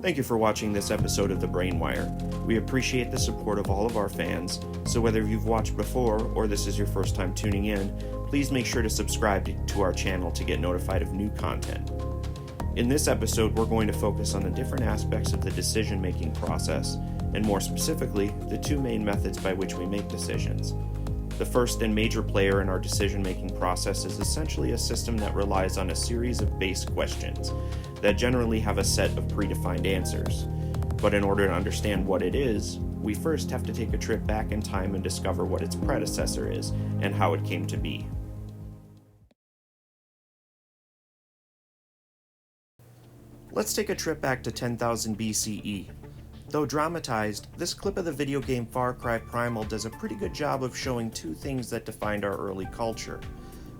Thank you for watching this episode of the Brainwire. We appreciate the support of all of our fans, so whether you've watched before or this is your first time tuning in, please make sure to subscribe to our channel to get notified of new content. In this episode, we're going to focus on the different aspects of the decision-making process, and more specifically, the two main methods by which we make decisions. The first and major player in our decision-making process is essentially a system that relies on a series of base questions that generally have a set of predefined answers. But in order to understand what it is, we first have to take a trip back in time and discover what its predecessor is and how it came to be. Let's take a trip back to 10,000 BCE. Though dramatized, this clip of the video game Far Cry Primal does a pretty good job of showing two things that defined our early culture.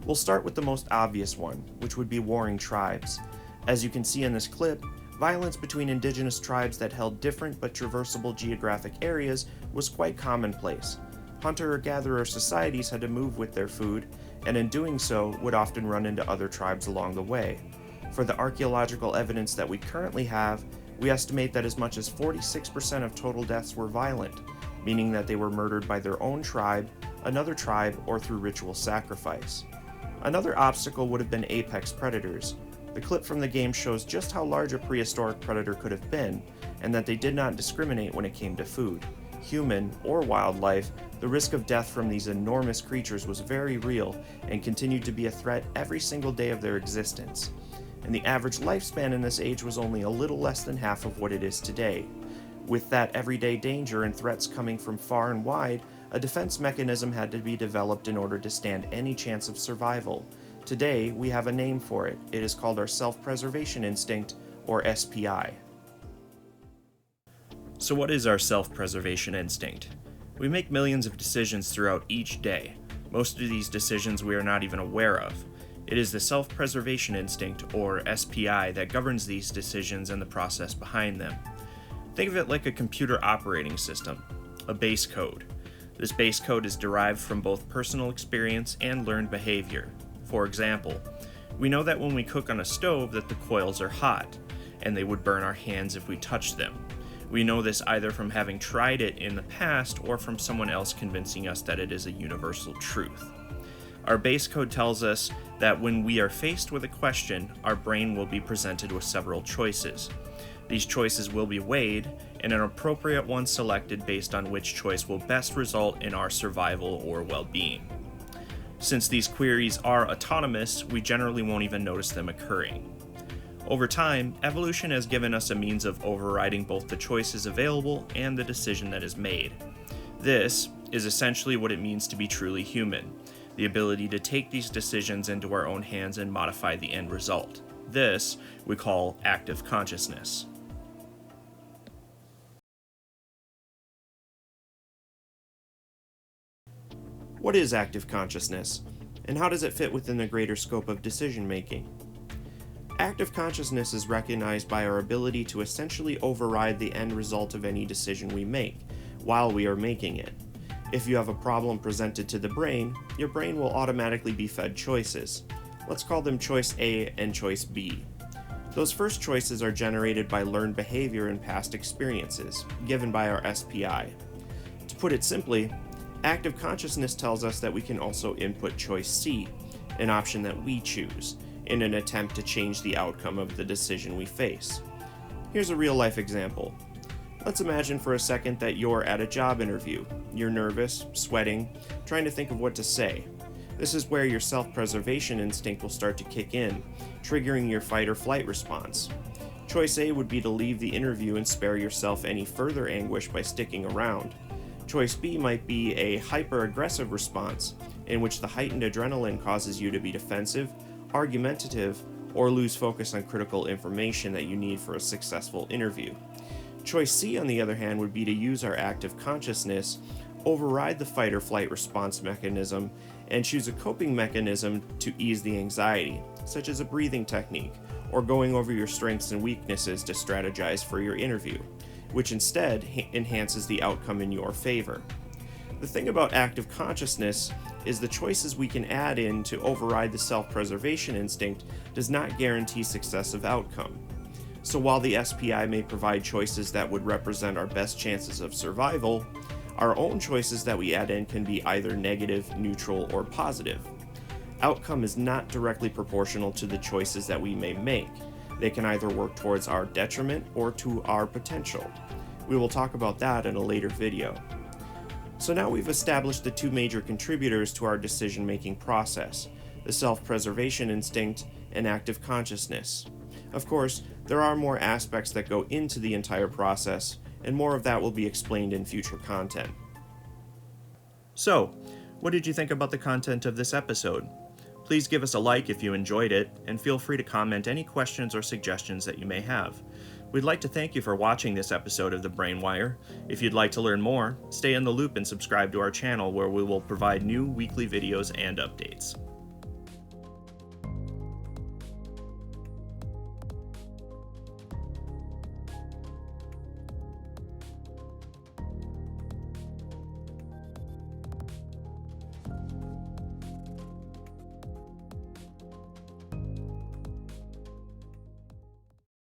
We'll start with the most obvious one, which would be warring tribes. As you can see in this clip, violence between indigenous tribes that held different but traversable geographic areas was quite commonplace. Hunter-gatherer societies had to move with their food, and in doing so would often run into other tribes along the way. For the archaeological evidence that we currently have, we estimate that as much as 46% of total deaths were violent, meaning that they were murdered by their own tribe, another tribe, or through ritual sacrifice. Another obstacle would have been apex predators. The clip from the game shows just how large a prehistoric predator could have been, and that they did not discriminate when it came to food. Human, or wildlife, the risk of death from these enormous creatures was very real and continued to be a threat every single day of their existence. And the average lifespan in this age was only a little less than half of what it is today. With that everyday danger and threats coming from far and wide, a defense mechanism had to be developed in order to stand any chance of survival. Today, we have a name for it. It is called our self-preservation instinct, or SPI. So what is our self-preservation instinct? We make millions of decisions throughout each day. Most of these decisions we are not even aware of. It is the self-preservation instinct, or SPI, that governs these decisions and the process behind them. Think of it like a computer operating system, a base code. This base code is derived from both personal experience and learned behavior. For example, we know that when we cook on a stove that the coils are hot, and they would burn our hands if we touched them. We know this either from having tried it in the past or from someone else convincing us that it is a universal truth. Our base code tells us that when we are faced with a question, our brain will be presented with several choices. These choices will be weighed, and an appropriate one selected based on which choice will best result in our survival or well-being. Since these queries are autonomous, we generally won't even notice them occurring. Over time, evolution has given us a means of overriding both the choices available and the decision that is made. This is essentially what it means to be truly human. The ability to take these decisions into our own hands and modify the end result. This we call active consciousness. What is active consciousness, and how does it fit within the greater scope of decision-making? Active consciousness is recognized by our ability to essentially override the end result of any decision we make, while we are making it. If you have a problem presented to the brain, your brain will automatically be fed choices. Let's call them choice A and choice B. Those first choices are generated by learned behavior and past experiences, given by our SPI. To put it simply, active consciousness tells us that we can also input choice C, an option that we choose, in an attempt to change the outcome of the decision we face. Here's a real-life example. Let's imagine for a second that you're at a job interview. You're nervous, sweating, trying to think of what to say. This is where your self-preservation instinct will start to kick in, triggering your fight or flight response. Choice A would be to leave the interview and spare yourself any further anguish by sticking around. Choice B might be a hyper-aggressive response, in which the heightened adrenaline causes you to be defensive, argumentative, or lose focus on critical information that you need for a successful interview. Choice C, on the other hand, would be to use our active consciousness, override the fight or flight response mechanism, and choose a coping mechanism to ease the anxiety, such as a breathing technique, or going over your strengths and weaknesses to strategize for your interview, which instead enhances the outcome in your favor. The thing about active consciousness is the choices we can add in to override the self-preservation instinct does not guarantee successive outcome. So while the SPI may provide choices that would represent our best chances of survival, our own choices that we add in can be either negative, neutral, or positive. Outcome is not directly proportional to the choices that we may make. They can either work towards our detriment or to our potential. We will talk about that in a later video. So now we've established the two major contributors to our decision-making process, the self-preservation instinct and active consciousness. Of course, there are more aspects that go into the entire process, and more of that will be explained in future content. So, what did you think about the content of this episode? Please give us a like if you enjoyed it, and feel free to comment any questions or suggestions that you may have. We'd like to thank you for watching this episode of the Brainwire. If you'd like to learn more, stay in the loop and subscribe to our channel where we will provide new weekly videos and updates.